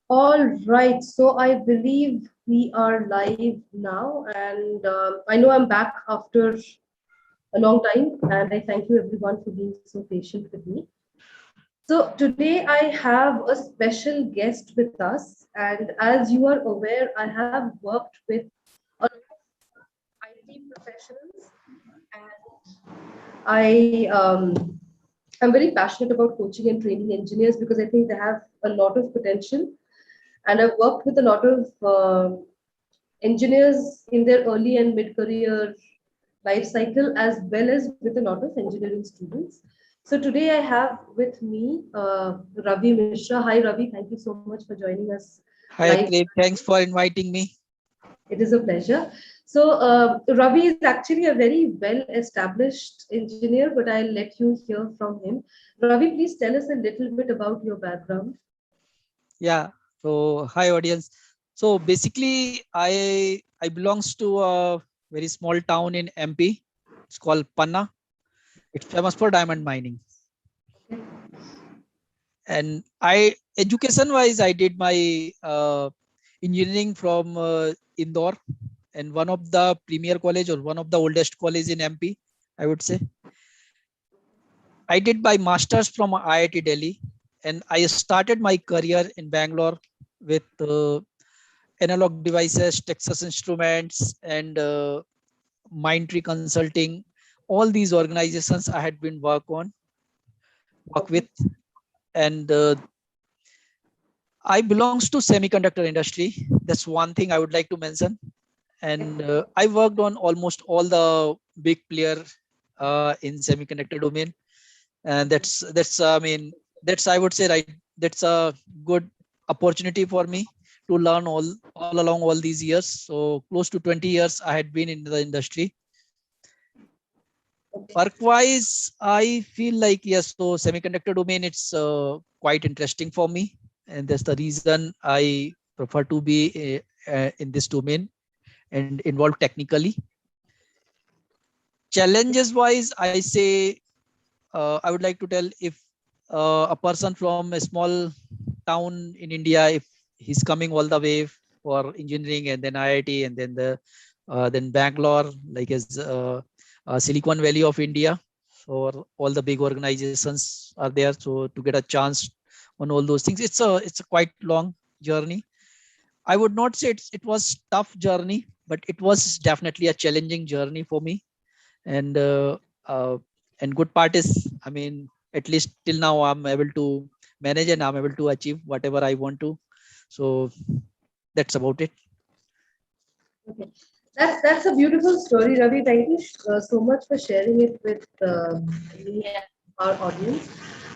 All right, so I believe we are live now, and I know I'm back after a long time, and I thank you everyone for being so patient with me. So, today I have a special guest with us, and as you are aware, I have worked with a lot of IT professionals, and I'm very passionate about coaching and training engineers because I think they have a lot of potential, and I've worked with a lot of engineers in their early and mid career life cycle, as well as with a lot of engineering students. So today I have with me Ravi Mishra. Hi Ravi, thank you so much for joining us Hi, live. Craig. Thanks for inviting me. It is a pleasure. So Ravi is actually a very well established engineer, but I'll let you hear from him. Ravi, please tell us a little bit about your background. Yeah. So, hi, audience. So, basically, I belongs to a very small town in MP. It's called Panna. It's famous for diamond mining. And education wise, I did my engineering from Indore, and one of the premier college or one of the oldest college in MP, I would say. I did my masters from IIT Delhi, and I started my career in Bangalore with analog devices, Texas Instruments, and Mindtree Consulting. All these organizations I had been work with, Okay. and I belongs to semiconductor industry. That's one thing I would like to mention. And I worked on almost all the big player in semiconductor domain, and that's I mean that's I would say right. That's a good opportunity for me to learn all along all these years. So close to 20 years I had been in the industry. Okay. Work wise, I feel like yes, so semiconductor domain, it's quite interesting for me, and that's the reason I prefer to be in this domain and involved technically. Challenges wise, I say, I would like to tell, if a person from a small town in India, if he's coming all the way for engineering and then IIT and then Bangalore, like as Silicon Valley of India, or all the big organizations are there. So to get a chance on all those things, it's a quite long journey. I would not say it was tough journey, but it was definitely a challenging journey for me. And uh, and good part is, I mean, at least till now I'm able to manage and I'm able to achieve whatever I want to. So that's about it. Okay. That's a beautiful story, Ravi. Thank you so much for sharing it with me and our audience.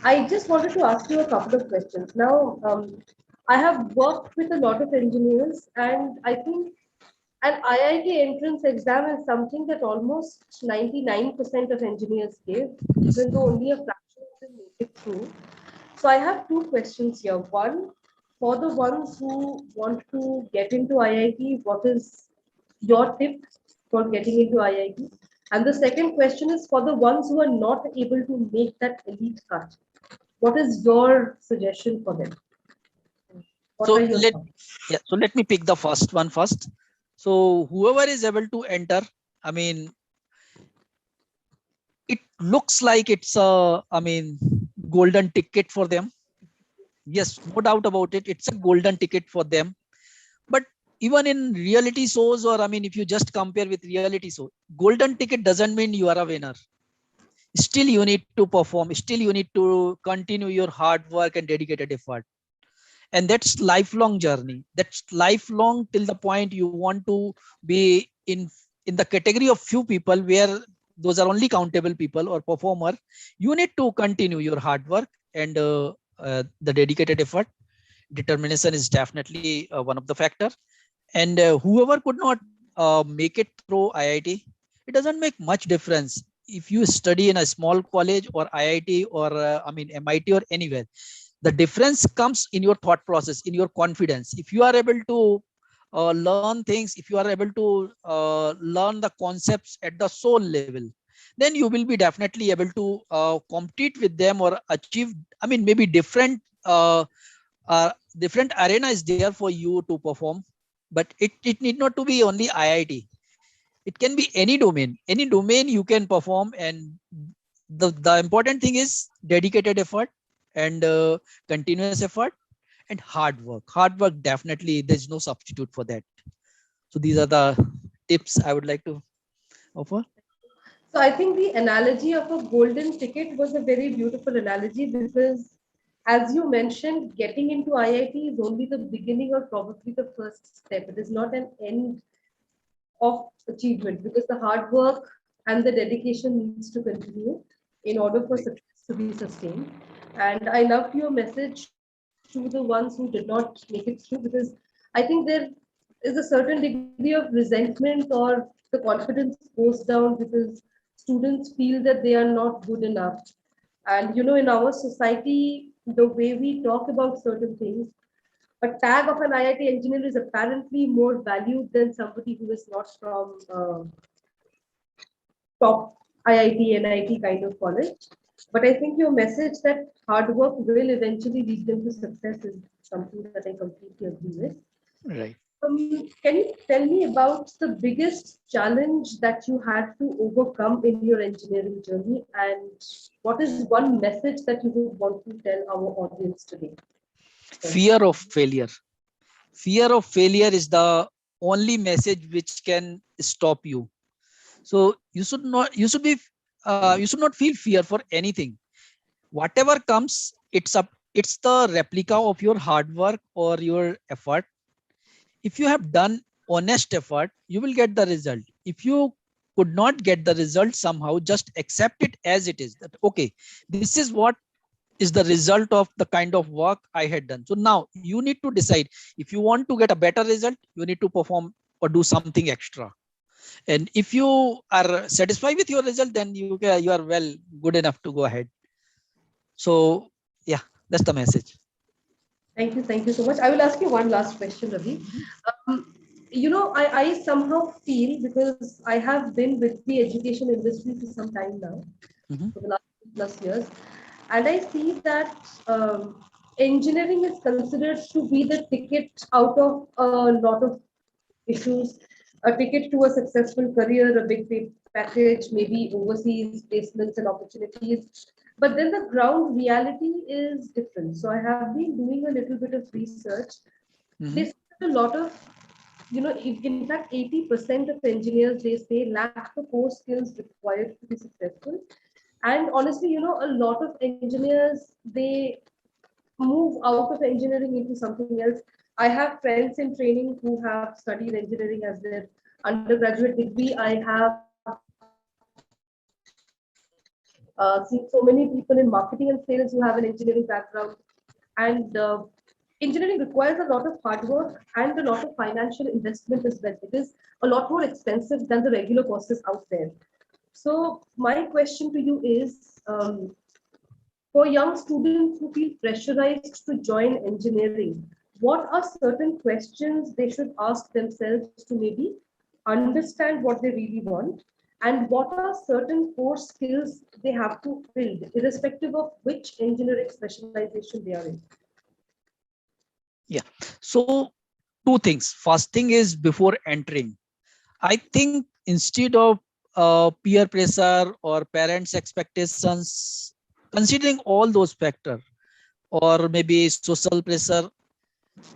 I just wanted to ask you a couple of questions. Now, I have worked with a lot of engineers, and I think an IIT entrance exam is something that almost 99% of engineers give, even though only a fraction of them make it through. So I have two questions here. One, for the ones who want to get into IIT, what is your tip for getting into IIT? And the second question is for the ones who are not able to make that elite cut. What is your suggestion for them? so What are your let thoughts? so let me pick the first one first. So whoever is able to enter, I mean, it looks like it's a, I mean, golden ticket for them. Yes, no doubt about it, it's a golden ticket for them. But even in reality shows, or I mean, if you just compare with reality show, golden ticket doesn't mean you are a winner. Still you need to perform, still you need to continue your hard work and dedicated effort. And that's lifelong journey, that's lifelong till the point you want to be in the category of few people where those are only countable people or performer. You need to continue your hard work and the dedicated effort. Determination is definitely one of the factor. And whoever could not make it through IIT, it doesn't make much difference if you study in a small college or IIT or I mean MIT or anywhere. The difference comes in your thought process, in your confidence. If you are able to learn things, if you are able to learn the concepts at the soul level, then you will be definitely able to compete with them or achieve, I mean, maybe different different arena is there for you to perform, but it need not to be only IIT. It can be any domain you can perform. And the important thing is dedicated effort and continuous effort and hard work. Definitely there's no substitute for that. So these are the tips I would like to offer. So I think the analogy of a golden ticket was a very beautiful analogy because, as you mentioned, getting into IIT is only the beginning or probably the first step. It is not an end of achievement because the hard work and the dedication needs to continue in order for Right. success to be sustained. And I loved your message to the ones who did not make it through because I think there is a certain degree of resentment or the confidence goes down because students feel that they are not good enough. And in our society, the way we talk about certain things, a tag of an IIT engineer is apparently more valued than somebody who is not from top IIT, NIT kind of college. But I think your message that hard work will eventually lead them to success is something that I completely agree with. Right. Can you tell me about the biggest challenge that you had to overcome in your engineering journey, and what is one message that you would want to tell our audience today? Thank you. Fear of failure. Fear of failure is the only message which can stop you. So you should not feel fear for anything. Whatever comes, it's the replica of your hard work or your effort. If you have done honest effort, you will get the result. If you could not get the result, somehow just accept it as it is, that okay, this is what is the result of the kind of work I had done. So now you need to decide, if you want to get a better result, you need to perform or do something extra. And if you are satisfied with your result, then you are well good enough to go ahead. So yeah, that's the message. Thank you so much. I will ask you one last question, Ravi. Um, I somehow feel because I have been with the education industry for some time now, Mhm. for the last plus years, and I see that engineering is considered to be the ticket out of a lot of issues, a ticket to a successful career, a big pay package, maybe overseas placements and opportunities. But then the ground reality is different. So I have been doing a little bit of research. They Mhm. say that a lot of, in fact, 80% of engineers, they say, lack the core skills required to be successful. And honestly, a lot of engineers, they move out of engineering into something else. I have friends in training who have studied engineering as their undergraduate degree. I have seen so many people in marketing and sales who have an engineering background. And engineering requires a lot of hard work and a lot of financial investment as well. It is a lot more expensive than the regular courses out there. So my question to you is, for young students who feel pressurized to join engineering, what are certain questions they should ask themselves to maybe understand what they really want? And what are certain core skills they have to build, irrespective of which engineering specialization they are in? Yeah. So two things. First thing is, before entering, I think instead of peer pressure or parents' expectations, considering all those factors, or maybe social pressure,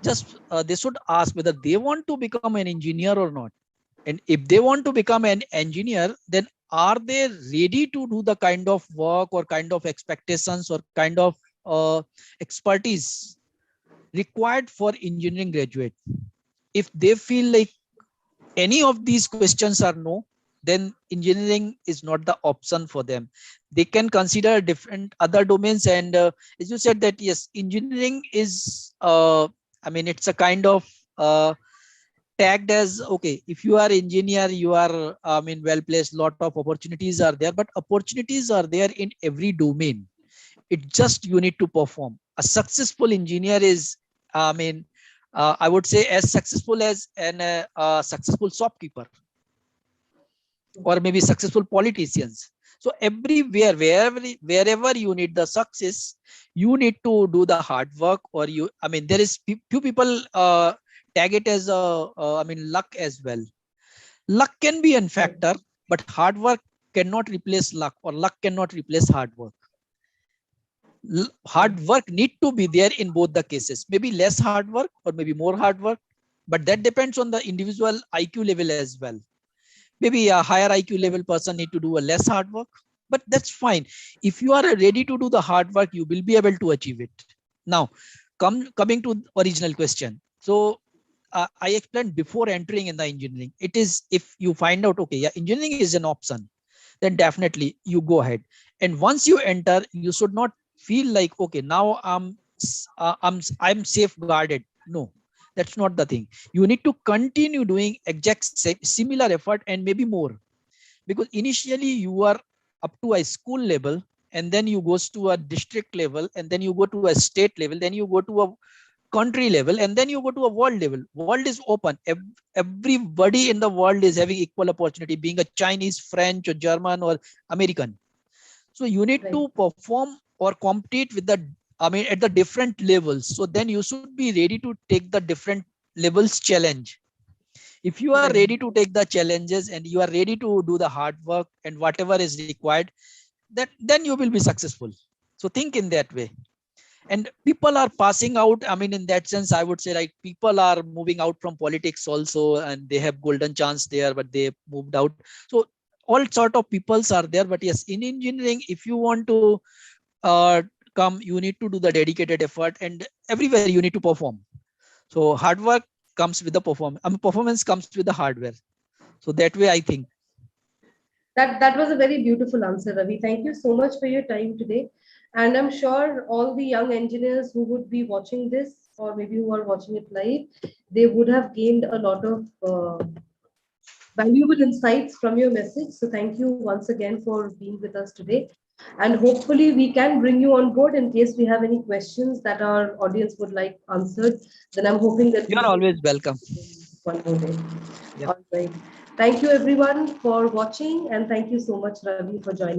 just they should ask whether they want to become an engineer or not. And if they want to become an engineer, then are they ready to do the kind of work or kind of expectations or kind of expertise required for engineering graduate? If they feel like any of these questions are no, then engineering is not the option for them. They can consider different other domains. And as you said that yes, engineering is I mean, it's a kind of tagged as okay, if you are engineer, you are I mean well placed, lot of opportunities are there, but opportunities are there in every domain. It just you need to perform. A successful engineer is I mean I would say as successful as an successful shopkeeper or maybe successful politicians. So everywhere, wherever you need the success, you need to do the hard work. Or you, I mean, there is few people tag it as I mean, luck as well. Luck can be a Right. factor, but hard work cannot replace luck, or luck cannot replace hard work. Hard Right. work need to be there in both the cases. Maybe less hard work or maybe more hard work, but that depends on the individual IQ level as well. Maybe a higher IQ level Right. person need to do a less hard work, but that's fine. If you are ready to do the hard work, you will be able to achieve it. Now, coming to original question. So I explained before entering in the engineering, it is, if you find out, okay, yeah, engineering is an option, then definitely you go ahead. And once you enter, you should not feel like, okay, now I'm safeguarded. No, that's not the thing. You need to continue doing exact similar effort and maybe more, because initially you are up to a school level, and then you goes to a district level, and then you go to a state level, then you go to a country level, and then you go to a world level. World is open. Everybody in the world is having equal opportunity, being a Chinese, French, or German, or American. So you need Right. to perform or compete with the, I mean, at the different levels. So then you should be ready to take the different levels challenge. If you are Right. ready to take the challenges and you are ready to do the hard work and whatever is required, that then you will be successful. So think in that way. And people are passing out, I mean, in that sense, I would say, like, people are moving out from politics also, and they have golden chance there, but they moved out. So all sort of peoples are there. But yes, in engineering, if you want to uh, come, you need to do the dedicated effort, and everywhere you need to perform. So hard work comes with the performance. I mean, performance comes with the hardware. So that way, I think. That was a very beautiful answer, Ravi. Thank you so much for your time today. And I'm sure all the young engineers who would be watching this, or maybe who are watching it live, they would have gained a lot of valuable insights from your message. So thank you once again for being with us today. And hopefully we can bring you on board in case we have any questions that our audience would like answered. Then I'm hoping that You we are will always welcome. one more day. Yep. All right. Thank you everyone for watching, and thank you so much, Ravi, for joining.